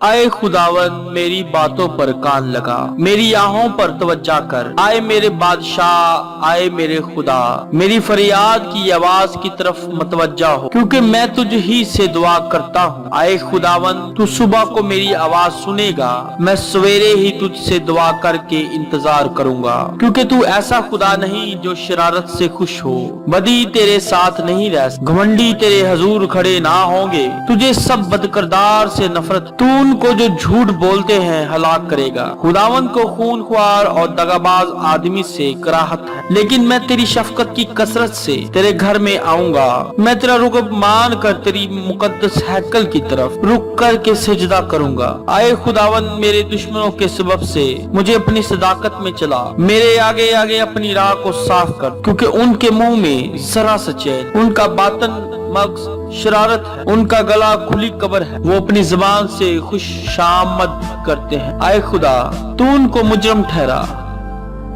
आए खुदावन मेरी बातों पर कान लगा, मेरी आहों पर तवज्जो कर। आए मेरे बादशाह, आए मेरे खुदा, मेरी फरियाद की आवाज की तरफ मतवज्जा हो, क्योंकि मैं तुझ ही से दुआ करता हूँ। आए खुदावन तू सुबह को मेरी आवाज सुनेगा, मैं सवेरे ही तुझसे दुआ करके इंतजार करूंगा, क्योंकि तू ऐसा खुदा नहीं जो शरारत से खुश हो। बदी तेरे साथ नहीं रह, घमंडी तेरे हजूर खड़े ना होंगे। तुझे सब बदकिरदार से नफरत, तू उनको जो झूठ बोलते हैं हलाक करेगा। खुदावन को खूनख्वार और दगाबाज आदमी से कराहत है, लेकिन मैं तेरी शफकत की कसरत से तेरे घर में आऊंगा। मैं तेरा रुकब मान कर तेरी मुकद्दस हैकल की तरफ रुक कर के सजदा करूंगा। आए खुदावन मेरे दुश्मनों के सबब से मुझे अपनी सदाकत में चला, मेरे आगे आगे अपनी राह को साफ कर, क्योंकि उनके मुंह में सरासर चैन, उनका बातन मग्ज शरारत है, उनका गला खुली कब्र है। वो अपनी जुबान से खुशामद करते हैं। आए खुदा तू उनको मुजरम ठहरा,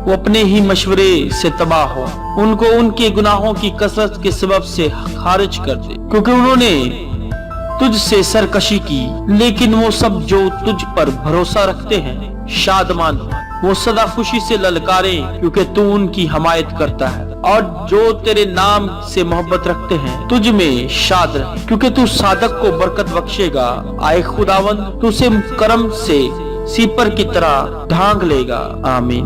वो अपने ही मशवरे से तबाह हो, उनको उनके गुनाहों की कसरत के सबब से खारिज कर दे, क्योंकि उन्होंने तुझसे सरकशी की। लेकिन वो सब जो तुझ पर भरोसा रखते हैं शादमान, वो सदा खुशी से ललकारे, क्योंकि तू उनकी हमायत करता है। और जो तेरे नाम से मोहब्बत रखते हैं तुझ में शाद रहे, क्योंकि तू सादक को बरकत बख्शेगा। आए खुदावन तू से करम से सीपर की तरह ढांक लेगा। आमीन।